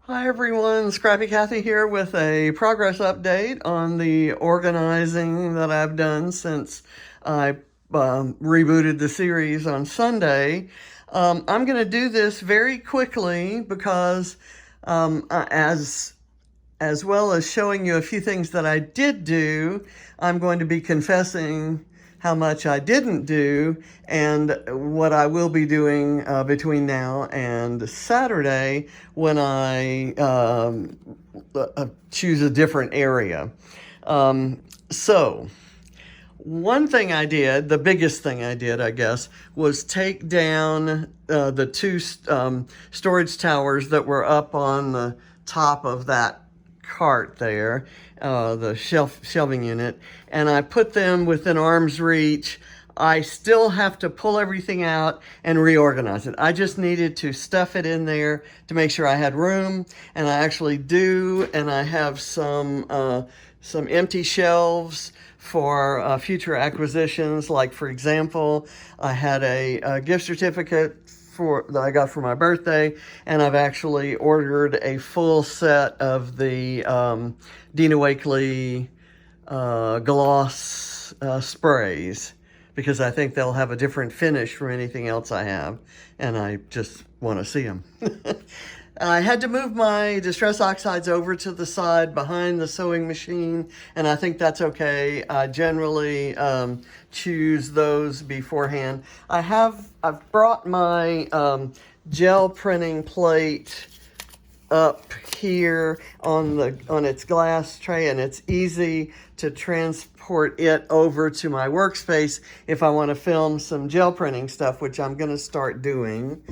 Hi everyone, Scrappy Kathy here with a progress update on the organizing that I've done since I rebooted the series on Sunday. I'm going to do this very quickly because as well as showing you a few things that I did do, I'm going to be confessing how much I didn't do and what I will be doing between now and Saturday when I choose a different area. So, one thing I did, the biggest thing I did, I guess, was take down the two storage towers that were up on the top of that cart there, the shelving unit, and I put them within arm's reach. I still have to pull everything out and reorganize it. I just needed to stuff it in there to make sure I had room, and I actually do, and I have some empty shelves for future acquisitions. Like, for example, I had a gift certificate that I got for my birthday, and I've actually ordered a full set of the Dina Wakley gloss sprays because I think they'll have a different finish from anything else I have, and I just want to see them. I had to move my Distress Oxides over to the side behind the sewing machine, and I think that's okay. I generally choose those beforehand. I've brought my gel printing plate up here on its glass tray, and it's easy to transport it over to my workspace if I want to film some gel printing stuff, which I'm going to start doing.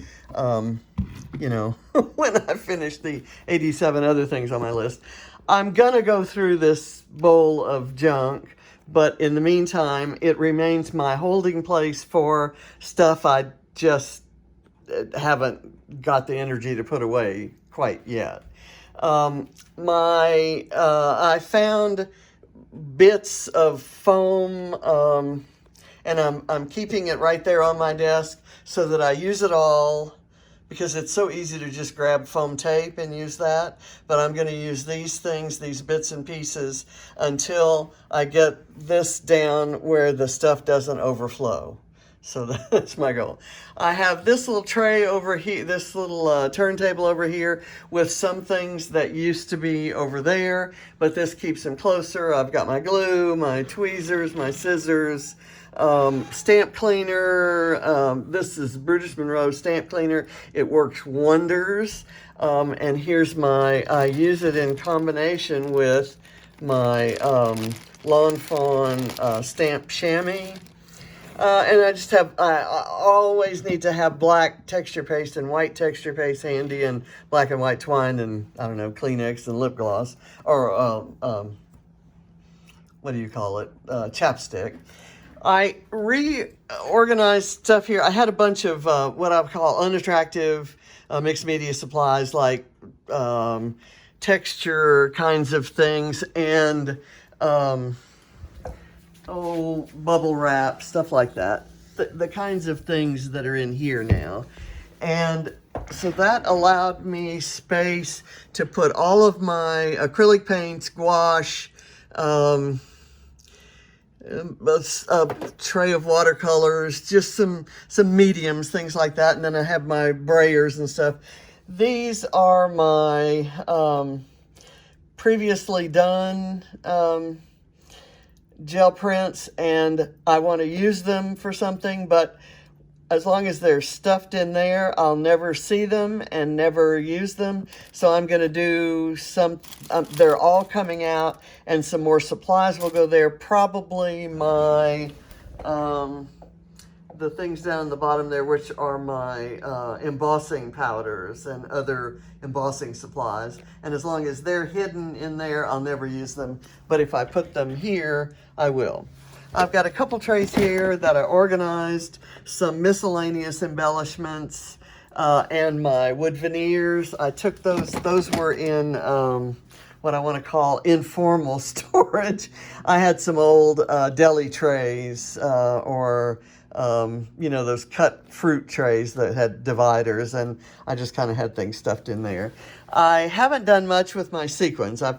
When I finish the 87 other things on my list. I'm going to go through this bowl of junk, but in the meantime, it remains my holding place for stuff I just haven't got the energy to put away quite yet. I found bits of foam, and I'm keeping it right there on my desk so that I use it all, because it's so easy to just grab foam tape and use that. But I'm going to use these things, these bits and pieces, until I get this down where the stuff doesn't overflow. So that's my goal. I have this little tray over here, this little turntable over here with some things that used to be over there, but this keeps them closer. I've got my glue, my tweezers, my scissors, stamp cleaner. This is Brutus Monroe stamp cleaner. It works wonders. And here's I use it in combination with my Lawn Fawn stamp chamois. And I always need to have black texture paste and white texture paste handy, and black and white twine, and I don't know, Kleenex and lip gloss, or what do you call it? Chapstick. I reorganized stuff here. I had a bunch of what I would call unattractive mixed media supplies, like texture kinds of things, and bubble wrap, stuff like that. The kinds of things that are in here now. And so that allowed me space to put all of my acrylic paints, gouache, a tray of watercolors, just some mediums, things like that. And then I have my brayers and stuff. These are my previously done gel prints, and I want to use them for something, but as long as they're stuffed in there, I'll never see them and never use them. So I'm going to do they're all coming out, and some more supplies will go there. Probably my the things down the bottom there, which are my embossing powders and other embossing supplies. And as long as they're hidden in there, I'll never use them. But if I put them here, I will. I've got a couple trays here that I organized, some miscellaneous embellishments, and my wood veneers. I took those were in what I want to call informal storage. I had some old deli trays or you know, those cut fruit trays that had dividers, and I just kind of had things stuffed in there. I haven't done much with my sequins. I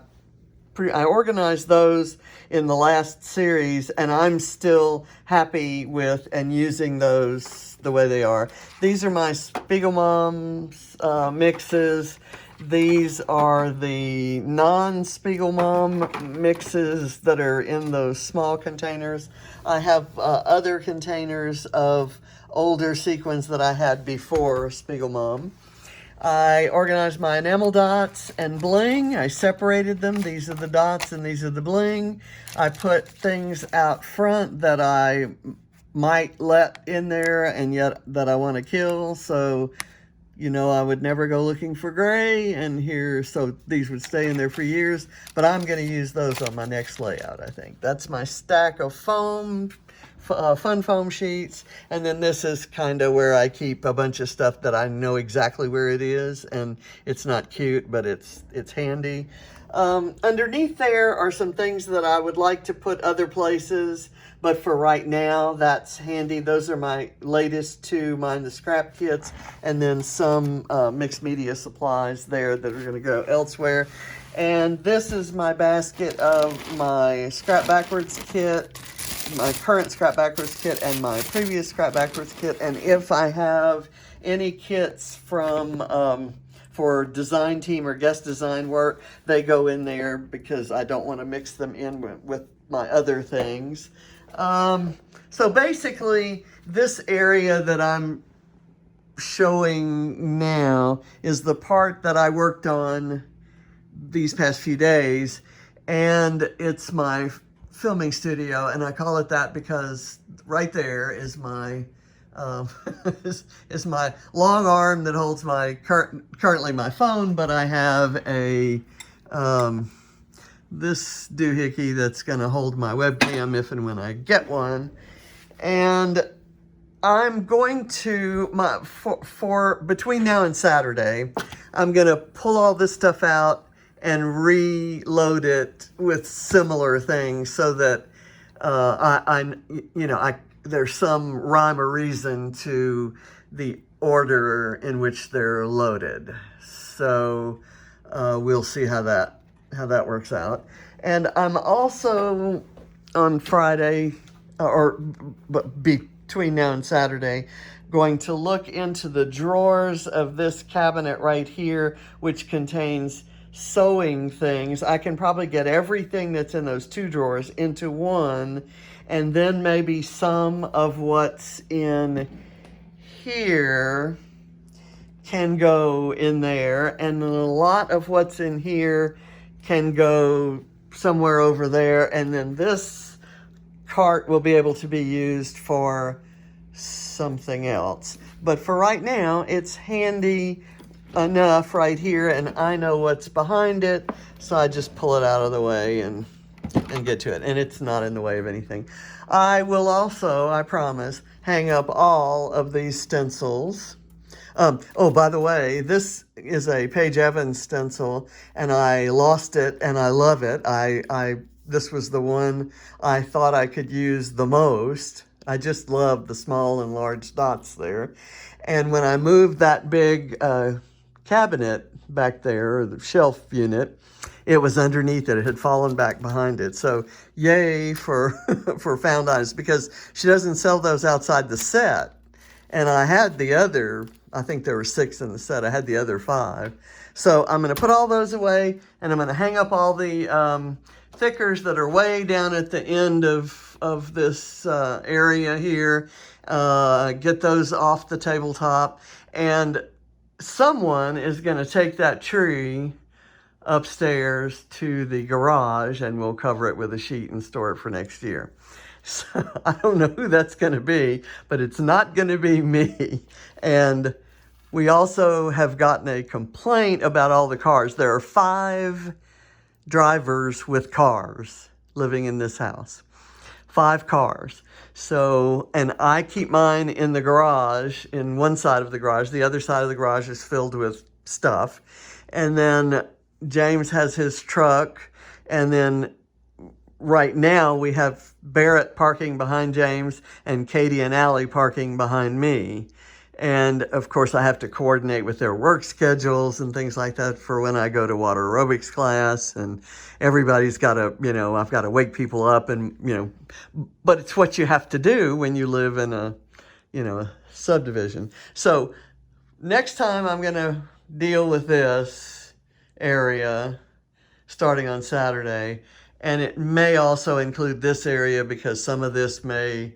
organized those in the last series, and I'm still happy with and using those the way they are. These are my Spiegelmom mixes. These are the non-Spiegelmom mixes that are in those small containers. I have other containers of older sequins that I had before Spiegelmom. I organized my enamel dots and bling. I separated them. These are the dots and these are the bling. I put things out front that I might let in there and yet that I want to kill. So, you know, I would never go looking for gray, and here, so these would stay in there for years, but I'm going to use those on my next layout, I think. That's my stack of foam, fun foam sheets, and then this is kind of where I keep a bunch of stuff that I know exactly where it is, and it's not cute, but it's handy. Underneath there are some things that I would like to put other places, but for right now, that's handy. Those are my latest two, the scrap kits, and then some mixed media supplies there that are going to go elsewhere. And this is my basket of my scrap backwards kit, my current scrap backwards kit, and my previous scrap backwards kit. And if I have any kits from for design team or guest design work, they go in there because I don't want to mix them in with my other things. So basically, this area that I'm showing now is the part that I worked on these past few days, and it's my filming studio, and I call it that because right there is my is my long arm that holds my currently my phone, but I have a this doohickey that's going to hold my webcam if and when I get one. And I'm going to, for between now and Saturday, I'm going to pull all this stuff out and reload it with similar things so that there's some rhyme or reason to the order in which they're loaded. So we'll see how that works out. And I'm also on Friday, but between now and Saturday, going to look into the drawers of this cabinet right here, which contains sewing things. I can probably get everything that's in those two drawers into one, and then maybe some of what's in here can go in there, and a lot of what's in here can go somewhere over there, and then this cart will be able to be used for something else. But for right now, it's handy enough right here, and I know what's behind it, so I just pull it out of the way and get to it, and it's not in the way of anything. I will also, I promise, hang up all of these stencils. Oh, by the way, this is a Paige Evans stencil, and I lost it, and I love it. This was the one I thought I could use the most. I just love the small and large dots there. And when I moved that big cabinet back there, or the shelf unit, it was underneath it. It had fallen back behind it. So yay for for Found Items, because she doesn't sell those outside the set. And I had the other, I think there were 6 in the set. I had the other 5. So I'm going to put all those away, and I'm going to hang up all the thickers that are way down at the end of this area here. Get those off the tabletop. And someone is going to take that tree upstairs to the garage, and we'll cover it with a sheet and store it for next year. So I don't know who that's going to be, but it's not going to be me. And we also have gotten a complaint about all the cars. There are 5 drivers with cars living in this house. 5 cars. So, and I keep mine in the garage, in one side of the garage. The other side of the garage is filled with stuff. And then James has his truck, and then right now we have Barrett parking behind James and Katie and Allie parking behind me. And of course I have to coordinate with their work schedules and things like that for when I go to water aerobics class, and everybody's got to, I've got to wake people up and, but it's what you have to do when you live in a subdivision. So next time I'm going to deal with this area starting on Saturday, and it may also include this area because some of this may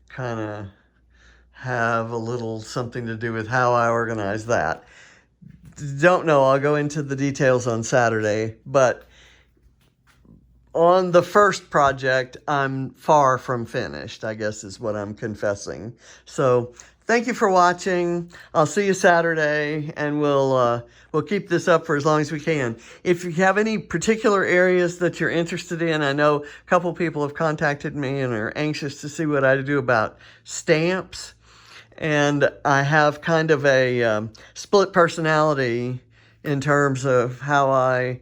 kind of have a little something to do with how I organize that. Don't know, I'll go into the details on Saturday, but on the first project, I'm far from finished, I guess is what I'm confessing. So thank you for watching. I'll see you Saturday, and we'll keep this up for as long as we can. If you have any particular areas that you're interested in, I know a couple people have contacted me and are anxious to see what I do about stamps. And I have kind of a split personality in terms of how I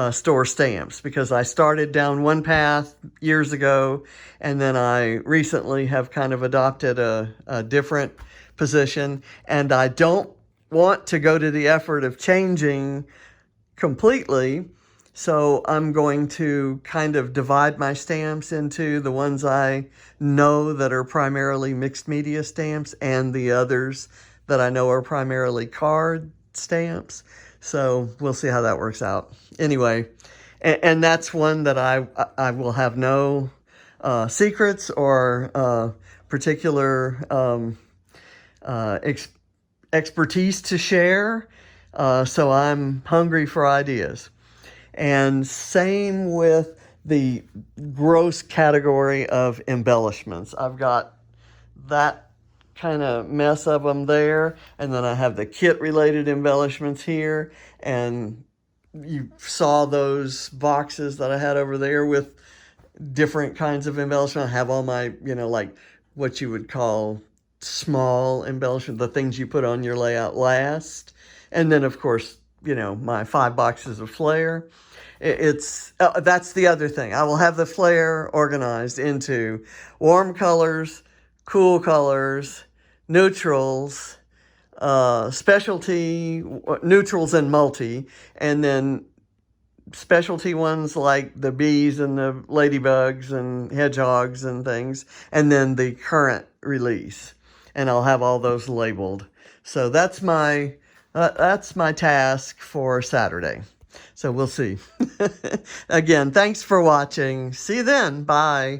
store stamps, because I started down one path years ago, and then I recently have kind of adopted a different position, and I don't want to go to the effort of changing completely. So I'm going to kind of divide my stamps into the ones I know that are primarily mixed media stamps and the others that I know are primarily card stamps. So we'll see how that works out. Anyway, and that's one that I will have no secrets or particular expertise to share. So I'm hungry for ideas. And same with the gross category of embellishments. I've got that kind of mess of them there. And then I have the kit-related embellishments here. And you saw those boxes that I had over there with different kinds of embellishment. I have all my, like what you would call small embellishment, the things you put on your layout last. And then, of course, my 5 boxes of flair. That's the other thing. I will have the flair organized into warm colors, cool colors, neutrals, specialty, neutrals and multi, and then specialty ones like the bees and the ladybugs and hedgehogs and things, and then the current release. And I'll have all those labeled. So that's my task for Saturday. So we'll see. Again, thanks for watching. See you then. Bye.